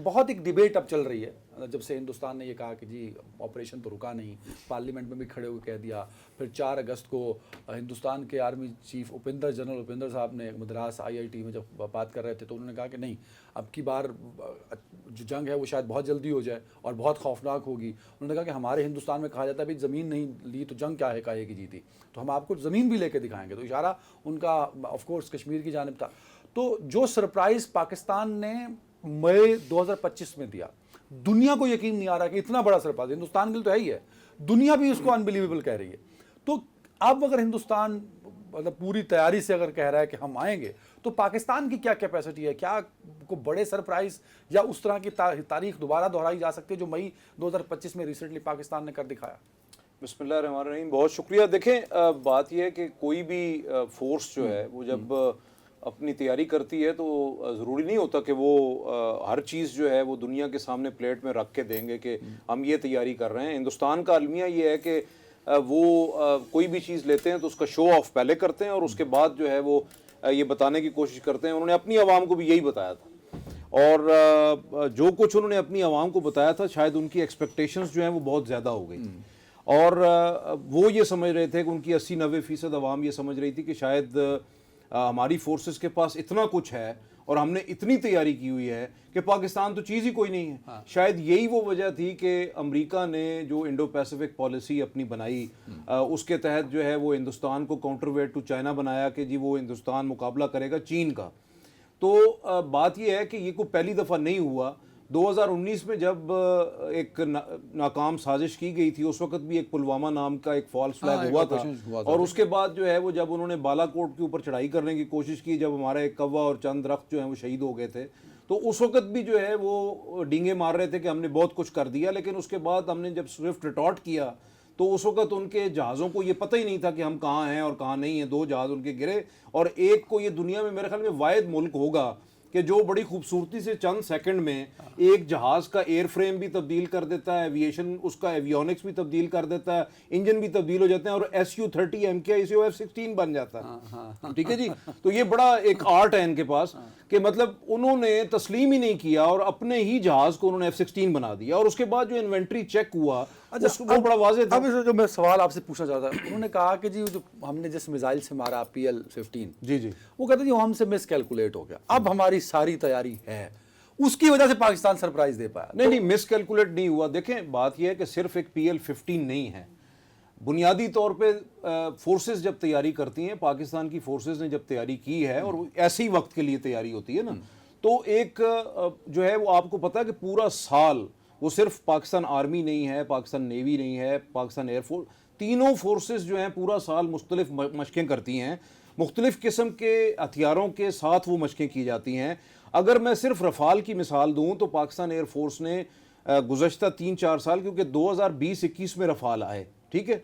بہت ایک ڈیبیٹ اب چل رہی ہے جب سے ہندوستان نے یہ کہا کہ جی آپریشن تو رکا نہیں، پارلیمنٹ میں بھی کھڑے ہوئے کہہ دیا. پھر 4 اگست کو ہندوستان کے آرمی چیف جنرل اپندر صاحب نے مدراس IIT میں جب بات کر رہے تھے تو انہوں نے کہا کہ نہیں، اب کی بار جو جنگ ہے وہ شاید بہت جلدی ہو جائے اور بہت خوفناک ہوگی. انہوں نے کہا کہ ہمارے ہندوستان میں کہا جاتا ہے بھائی زمین نہیں لی تو جنگ کیا ہے کاہے کی جیتی، تو ہم آپ کو زمین بھی لے کے دکھائیں گے. تو اشارہ ان کا آف کورس کشمیر کی جانب تھا. تو جو سرپرائز پاکستان نے مئی 2025 میں دیا، دنیا کو یقین نہیں آ رہا کہ اتنا بڑا سرپرائز ہندوستان کے لیے تو ہے ہی ہے، دنیا بھی اس کو انبلیویبل کہہ رہی ہے. تو اب اگر ہندوستان مطلب پوری تیاری سے اگر کہہ رہا ہے کہ ہم آئیں گے تو پاکستان کی کیا کیپیسٹی ہے؟ کیا کو بڑے سرپرائز یا اس طرح کی تاریخ دوبارہ دہرائی جا سکتی ہے جو مئی 2025 میں ریسنٹلی پاکستان نے کر دکھایا؟ بسم اللہ الرحمن الرحیم. بہت شکریہ. دیکھیں بات یہ ہے کہ کوئی بھی فورس جو ہے وہ جب اپنی تیاری کرتی ہے تو ضروری نہیں ہوتا کہ وہ ہر چیز جو ہے وہ دنیا کے سامنے پلیٹ میں رکھ کے دیں گے کہ ہم یہ تیاری کر رہے ہیں. ہندوستان کا المیہ یہ ہے کہ وہ کوئی بھی چیز لیتے ہیں تو اس کا شو آف پہلے کرتے ہیں اور اس کے بعد جو ہے وہ یہ بتانے کی کوشش کرتے ہیں. انہوں نے اپنی عوام کو بھی یہی بتایا تھا اور جو کچھ انہوں نے اپنی عوام کو بتایا تھا شاید ان کی ایکسپیکٹیشنز جو ہیں وہ بہت زیادہ ہو گئی اور وہ یہ سمجھ رہے تھے کہ ان کی 80-90% عوام یہ سمجھ رہی تھی کہ شاید ہماری فورسز کے پاس اتنا کچھ ہے اور ہم نے اتنی تیاری کی ہوئی ہے کہ پاکستان تو چیز ہی کوئی نہیں ہے. شاید یہی وہ وجہ تھی کہ امریکہ نے جو انڈو پیسیفک پالیسی اپنی بنائی اس کے تحت جو ہے وہ ہندوستان کو کاؤنٹر ویٹ ٹو چائنا بنایا کہ جی وہ ہندوستان مقابلہ کرے گا چین کا. تو بات یہ ہے کہ یہ کوئی پہلی دفعہ نہیں ہوا. 2019 میں جب ایک ناکام سازش کی گئی تھی اس وقت بھی ایک پلوامہ نام کا ایک فالس فلیگ ہوا تھا اور اس کے بعد جو ہے وہ جب انہوں نے بالا کوٹ کے اوپر چڑھائی کرنے کی کوشش کی، جب ہمارا ایک کوا اور چند درخت جو ہیں وہ شہید ہو گئے تھے، تو اس وقت بھی جو ہے وہ ڈینگے مار رہے تھے کہ ہم نے بہت کچھ کر دیا. لیکن اس کے بعد ہم نے جب سوئفٹ ریٹارٹ کیا تو اس وقت ان کے جہازوں کو یہ پتہ ہی نہیں تھا کہ ہم کہاں ہیں اور کہاں نہیں ہیں. 2 جہاز ان کے گرے اور ایک کو یہ دنیا میں میرے خیال میں واحد ملک ہوگا کہ جو بڑی خوبصورتی سے چند سیکنڈ میں ایک جہاز کا ایئر فریم بھی تبدیل کر دیتا ہے، ایویشن اس کا ایویونکس بھی تبدیل کر دیتا ہے، انجن بھی تبدیل ہو جاتے ہیں اور Su-30 MK-ICO F-16 بن جاتا ہے. ٹھیک ہے جی. تو یہ بڑا ایک آرٹ ہے ان کے پاس کہ مطلب انہوں نے تسلیم ہی نہیں کیا اور اپنے ہی جہاز کو انہوں نے F-16 بنا دیا اور اس کے بعد جو انوینٹری چیک ہوا وہ بڑا واضح تھا. اب جو میں سوال آپ سے پوچھنا چاہتا ہوں، انہوں نے کہا کہ جی جو ہم نے جس میزائل سے مارا PL-15 جی وہ کہتے ہیں جو ہم سے مس کیلکولیٹ ہو گیا، اب ہماری ساری تیاری ہے، اس کی وجہ سے پاکستان سرپرائز دے پایا. نہیں مس کیلکولیٹ نہیں ہوا. دیکھیں بات یہ ہے کہ صرف ایک PL-15 نہیں ہے. بنیادی طور پہ فورسز جب تیاری کرتی ہیں، پاکستان کی فورسز نے جب تیاری کی ہے اور ایسے ہی وقت کے لیے تیاری ہوتی ہے نا، تو ایک جو ہے وہ آپ کو پتا ہے کہ پورا سال وہ صرف پاکستان آرمی نہیں ہے، پاکستان نیوی نہیں ہے، پاکستان ایئر فورس، تینوں فورسز جو ہیں پورا سال مختلف مشقیں کرتی ہیں، مختلف قسم کے ہتھیاروں کے ساتھ وہ مشقیں کی جاتی ہیں. اگر میں صرف رفال کی مثال دوں تو پاکستان ایئر فورس نے گزشتہ 3-4 سال، کیونکہ 2020-21 میں رفال آئے، ٹھیک ہے،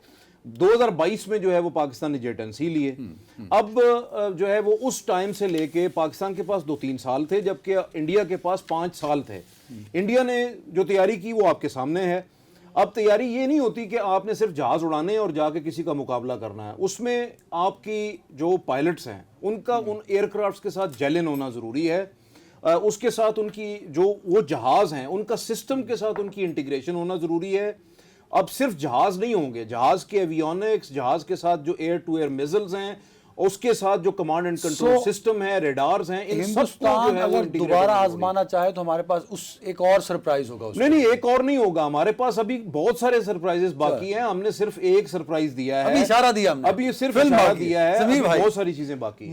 2022 میں جو ہے وہ پاکستان نے J-10C لیے. اب جو ہے وہ اس ٹائم سے لے کے پاکستان کے پاس 2-3 سال تھے جبکہ انڈیا کے پاس 5 سال تھے. انڈیا نے جو تیاری کی وہ آپ کے سامنے ہے. اب تیاری یہ نہیں ہوتی کہ آپ نے صرف جہاز اڑانے اور جا کے کسی کا مقابلہ کرنا ہے، اس میں آپ کی جو پائلٹس ہیں ان کا ان ایئر کرافٹس کے ساتھ جیلن ہونا ضروری ہے، اس کے ساتھ ان کی جو وہ جہاز ہیں ان کا سسٹم کے ساتھ ان کی انٹیگریشن ہونا ضروری ہے. اب صرف جہاز نہیں ہوں گے، جہاز کے ایویونکس، جہاز کے ساتھ جو ایئر ٹو ایئر میزلز ہیں، اس کے ساتھ جو کمانڈ اینڈ کنٹرول سسٹم ہے، ریڈارز ہیں، ان سب کو جو ہے اگر دوبارہ آزمانا چاہے تو ہمارے پاس اس ایک اور سرپرائز ہوگا. نہیں ایک اور نہیں ہوگا، ہمارے پاس ابھی بہت سارے سرپرائزز باقی ہیں. ہم نے صرف ایک سرپرائز دیا ہے، ابھی اشارہ دیا ہم نے، ابھی صرف اشارہ دیا ہے، بہت ساری چیزیں باقی ہیں.